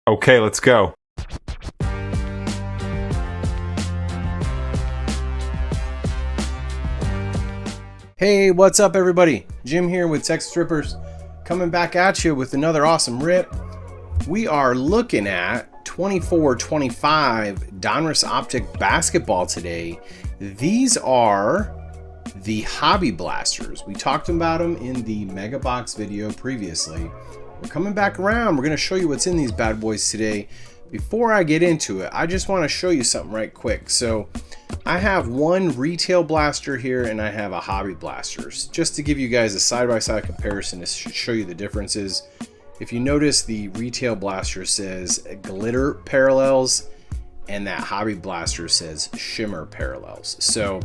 Okay, let's go. Hey, what's up everybody? Jim here with Texas Rippers, coming back at you with another awesome rip. We are looking at 24-25 Donruss Optic Basketball today. These are the Hobby Blasters. We talked about them in the Mega Box video previously. We're coming back around. We're going to show you what's in these bad boys today. Before I get into it, I just want to show you something right quick. So I have one retail blaster here and I have a hobby blasters, just to give you guys a side-by-side comparison to show you the differences. If you notice, the retail blaster says glitter parallels and that hobby blaster says shimmer parallels. So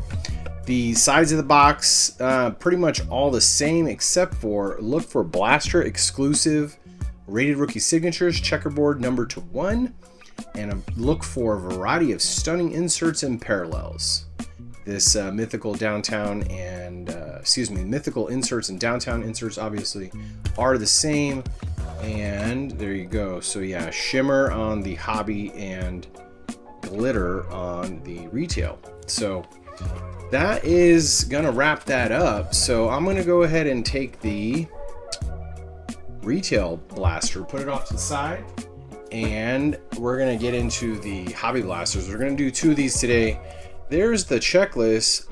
the sides of the box, pretty much all the same, except for look for blaster exclusive rated rookie signatures, checkerboard number to 1, and look for a variety of stunning inserts and parallels. This mythical downtown and mythical inserts and downtown inserts obviously are the same, and there you go. So yeah, shimmer on the hobby and glitter on the retail. So that is gonna wrap that up. So I'm gonna go ahead and take the retail blaster, put it off to the side, and we're gonna get into the hobby blasters. We're gonna do 2 of these today. There's the checklist.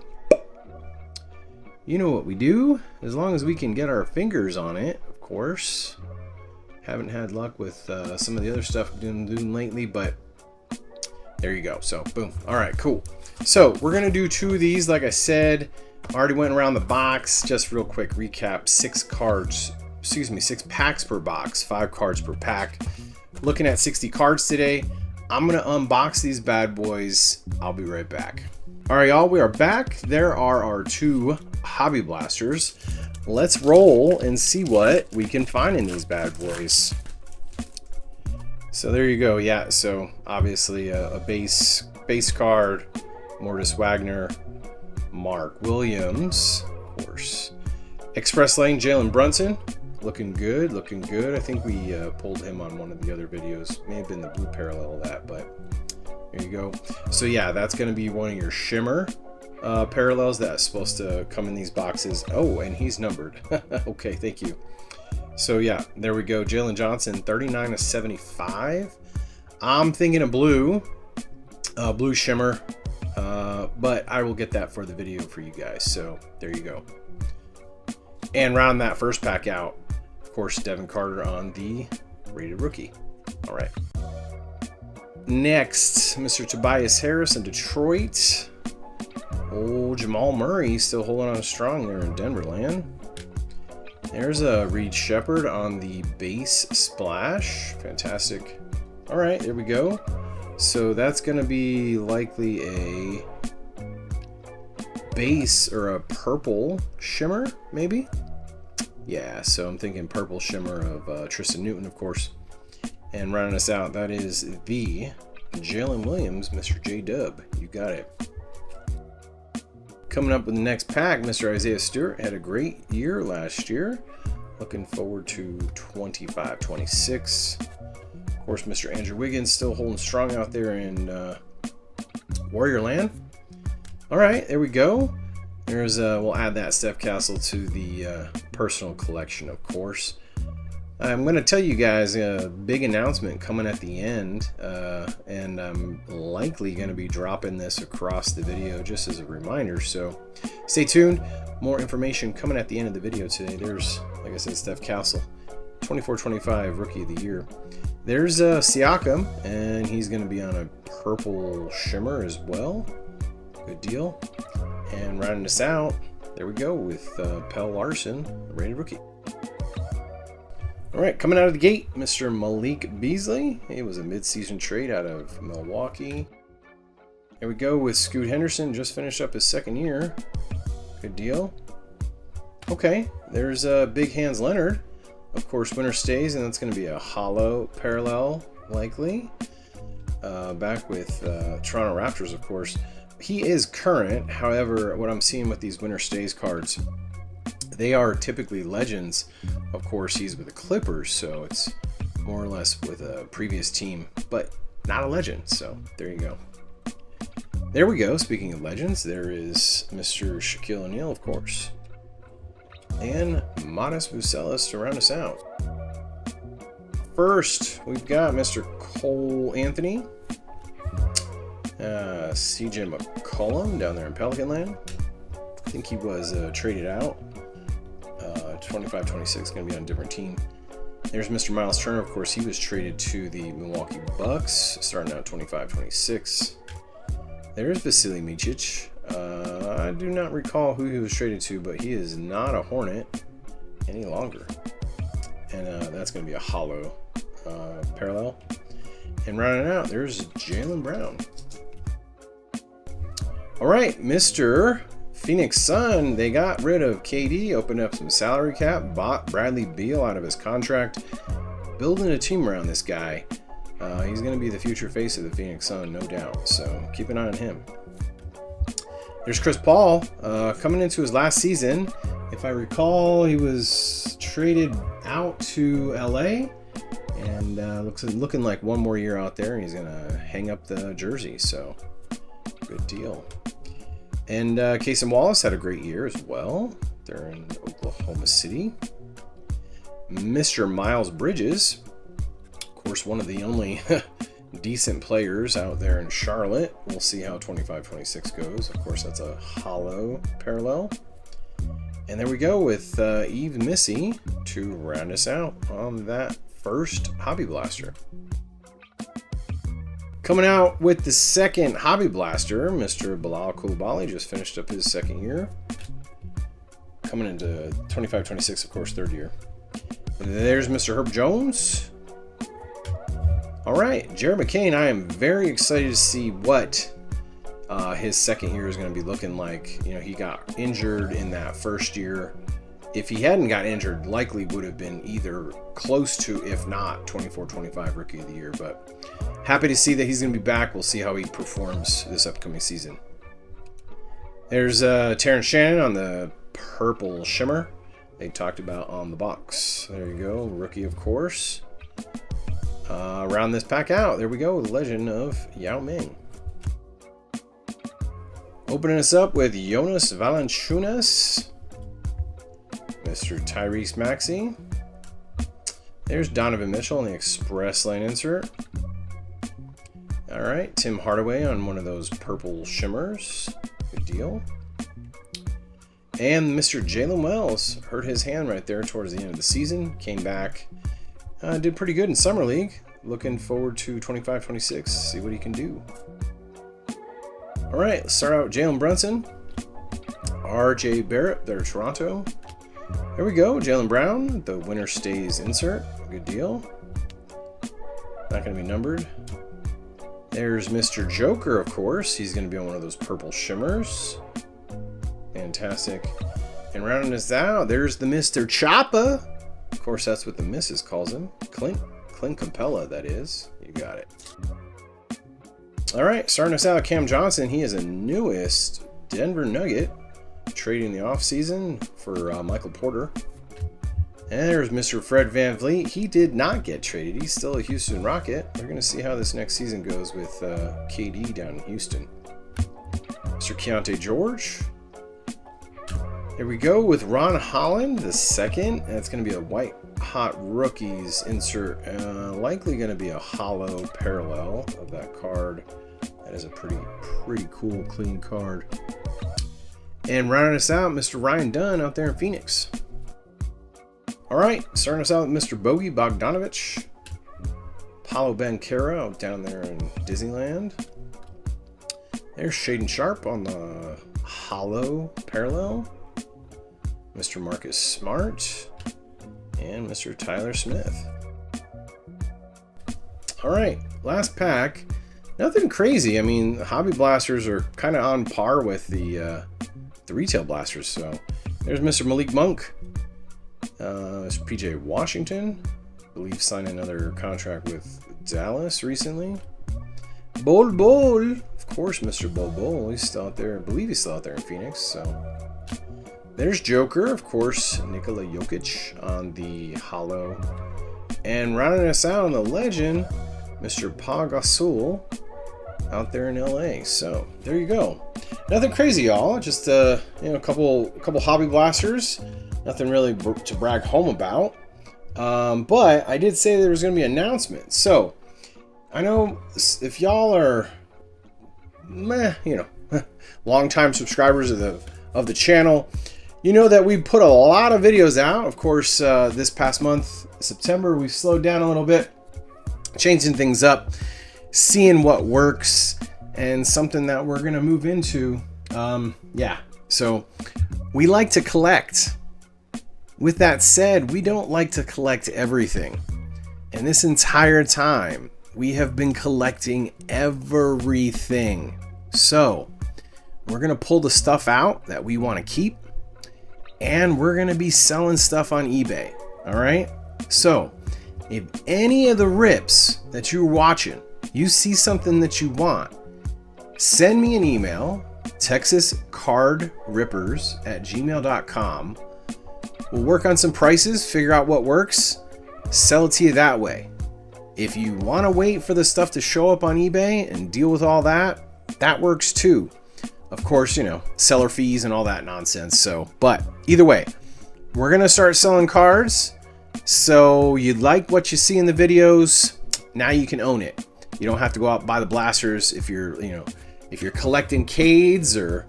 You know what we do, as long as we can get our fingers on it, of course. Haven't had luck with some of the other stuff I'm doing lately, but there you go. So boom. All right, cool. So we're gonna do 2 of these. Like I said, already went around the box. Just real quick recap: 6 packs per box, 5 cards per pack. Looking at 60 cards today. I'm gonna unbox these bad boys. I'll be right back. All right, y'all, we are back. There are our 2 hobby blasters. Let's roll and see what we can find in these bad boys. So there you go. Yeah, so obviously a base card, Mortis Wagner, Mark Williams, of course. Express Lane, Jalen Brunson, looking good, looking good. I think we pulled him on one of the other videos. May have been the blue parallel of that, but there you go. So yeah, that's going to be one of your shimmer parallels that's supposed to come in these boxes. Oh, and he's numbered. Okay, thank you. So yeah, there we go. Jalen Johnson, 39/75. I'm thinking of blue shimmer, but I will get that for the video for you guys. So there you go. And round that first pack out, of course, Devin Carter on the rated rookie. All right. Next, Mr. Tobias Harris in Detroit. Old Jamal Murray still holding on strong there in Denver land. There's a Reed Shepard on the base splash. Fantastic. All right, there we go. So that's going to be likely a base or a purple shimmer, maybe? Yeah, so I'm thinking purple shimmer of Tristan Newton, of course. And rounding us out, that is the Jalen Williams, Mr. J-Dub. You got it. Coming up with the next pack, Mr. Isaiah Stewart had a great year last year. Looking forward to 25-26. Of course, Mr. Andrew Wiggins still holding strong out there in Warrior Land. All right, there we go. There's we'll add that Steph Castle to the personal collection, of course. I'm going to tell you guys a big announcement coming at the end, and I'm likely going to be dropping this across the video just as a reminder, so stay tuned. More information coming at the end of the video today. There's, like I said, Steph Castle, 24-25 Rookie of the Year. There's Siakam, and he's going to be on a purple shimmer as well. Good deal. And rounding us out, there we go with Pell Larson, rated rookie. All right, coming out of the gate, Mr. Malik Beasley. He was a mid-season trade out of Milwaukee. There we go with Scoot Henderson, just finished up his 2nd year. Good deal. Okay, there's Big Hands Leonard. Of course, winner stays, and that's going to be a hollow parallel, likely. Back with Toronto Raptors, of course. He is current. However, what I'm seeing with these winner stays cards, they are typically legends. Of course, he's with the Clippers, so it's more or less with a previous team, but not a legend. So there you go. There we go. Speaking of legends, there is Mr. Shaquille O'Neal, of course, and Modest Bucelis to round us out. First, we've got Mr. Cole Anthony, CJ McCollum down there in Pelican Land. I think he was traded out. 25-26, going to be on a different team. There's Mr. Miles Turner, of course. He was traded to the Milwaukee Bucks, starting out 25-26. There's Vasily Micic. I do not recall who he was traded to, but he is not a Hornet any longer. And that's going to be a hollow parallel. And rounding out, there's Jaylen Brown. All right, Mr. Phoenix Sun, they got rid of KD, opened up some salary cap, bought Bradley Beal out of his contract, building a team around this guy. He's going to be the future face of the Phoenix Sun, no doubt. So keep an eye on him. There's Chris Paul coming into his last season. If I recall, he was traded out to LA and looking like one more year out there, and he's going to hang up the jersey. So good deal. And Cason Wallace had a great year as well. They're in Oklahoma City. Mr. Miles Bridges, of course, one of the only decent players out there in Charlotte. We'll see how 25-26 goes. Of course, that's a hollow parallel. And there we go with Eve Missy to round us out on that first Hobby Blaster. Coming out with the second Hobby Blaster, Mr. Bilal Coulibaly just finished up his second year. Coming into 25-26, of course, third year. There's Mr. Herb Jones. All right, Jared McCain, I am very excited to see what his second year is going to be looking like. You know, he got injured in that first year. If he hadn't got injured, likely would have been either close to, if not, 24-25 Rookie of the Year. But happy to see that he's going to be back. We'll see how he performs this upcoming season. There's Terrence Shannon on the Purple Shimmer they talked about on the box. There you go, rookie, of course. Round this pack out, there we go, the legend of Yao Ming. Opening us up with Jonas Valanciunas, Mr. Tyrese Maxey. There's Donovan Mitchell on the Express Lane insert. All right, Tim Hardaway on one of those purple shimmers. Good deal. And Mr. Jalen Wells hurt his hand right there towards the end of the season. Came back, did pretty good in Summer League. Looking forward to 25-26, see what he can do. All right, let's start out with Jalen Brunson. RJ Barrett, there, Toronto. There we go, Jaylen Brown, the winner stays insert. Good deal. Not going to be numbered. There's Mr. Joker, of course. He's going to be on one of those purple shimmers. Fantastic. And rounding us out, there's the Mr. Choppa. Of course, that's what the missus calls him. Clint Capella, that is. You got it. All right, starting us out, Cam Johnson. He is a newest Denver Nugget, trading the offseason for Michael Porter. And there's Mr. Fred VanVleet. He did not get traded. He's still a Houston Rocket. We're going to see how this next season goes with KD down in Houston. Mr. Keontae George. Here we go with Ron Holland, the second. That's going to be a White Hot Rookies insert. Likely going to be a hollow parallel of that card. That is a pretty cool, clean card. And rounding us out, Mr. Ryan Dunn out there in Phoenix. All right, starting us out with Mr. Bogey Bogdanovich. Paulo Banchero out down there in Disneyland. There's Shaden Sharp on the hollow parallel. Mr. Marcus Smart. And Mr. Tyler Smith. All right, last pack. Nothing crazy. I mean, the Hobby Blasters are kind of on par with the retail blasters. So there's Mr. Malik Monk. Mr. PJ Washington. I believe signed another contract with Dallas recently. Bol Bol. Of course, Mr. Bol Bol. He's still out there. I believe he's still out there in Phoenix. So there's Joker. Of course, Nikola Jokic on the hollow And rounding us out on the legend, Mr. Pagasul out there in LA. So there you go. Nothing crazy, y'all. Just a couple hobby blasters. Nothing really to brag home about. But I did say there was going to be announcements. So I know if y'all are, long-time subscribers of the channel, you know that we put a lot of videos out. Of course, this past month, September, we've slowed down a little bit, changing things up, seeing what works, and something that we're gonna move into. So we like to collect. With that said, we don't like to collect everything. And this entire time, we have been collecting everything. So we're gonna pull the stuff out that we want to keep, and we're gonna be selling stuff on eBay. All right. So if any of the rips that you're watching, you see something that you want, send me an email, texascardrippers@gmail.com. We'll work on some prices, figure out what works, sell it to you that way. If you want to wait for the stuff to show up on eBay and deal with all that, that works too. Of course, seller fees and all that nonsense. But either way, we're going to start selling cards. So you like what you see in the videos, now you can own it. You don't have to go out and buy the blasters if you're collecting Cades, or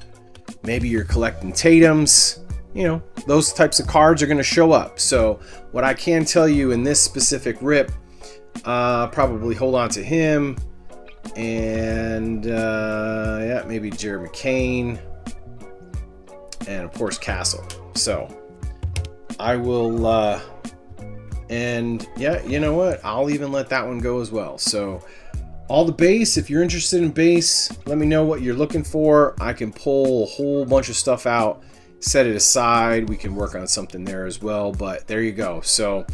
maybe you're collecting Tatums. Those types of cards are going to show up. So what I can tell you in this specific rip, probably hold on to him, and maybe Jared McCain, and of course Castle. So I will and you know what, I'll even let that one go as well. So all the base, if you're interested in base, let me know what you're looking for. I can pull a whole bunch of stuff out, set it aside. We can work on something there as well. But there you go. So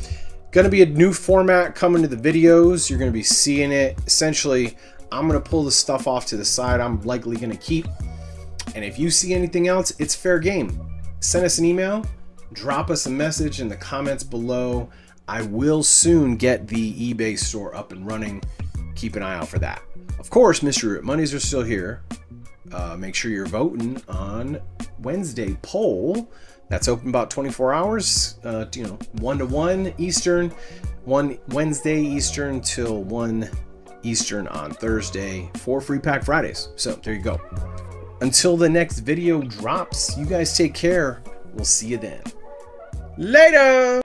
gonna be a new format coming to the videos. You're gonna be seeing it. Essentially, I'm gonna pull the stuff off to the side I'm likely gonna keep, and if you see anything else, it's fair game. Send us an email, drop us a message in the comments below. I will soon get the eBay store up and running. Keep an eye out for that. Of course, Mystery Rip Mondays are still here. Make sure you're voting on Wednesday poll. That's open about 24 hours, 1 to 1 Eastern, 1 Wednesday Eastern till 1 Eastern on Thursday for Free Pack Fridays. So there you go. Until the next video drops, you guys take care. We'll see you then. Later!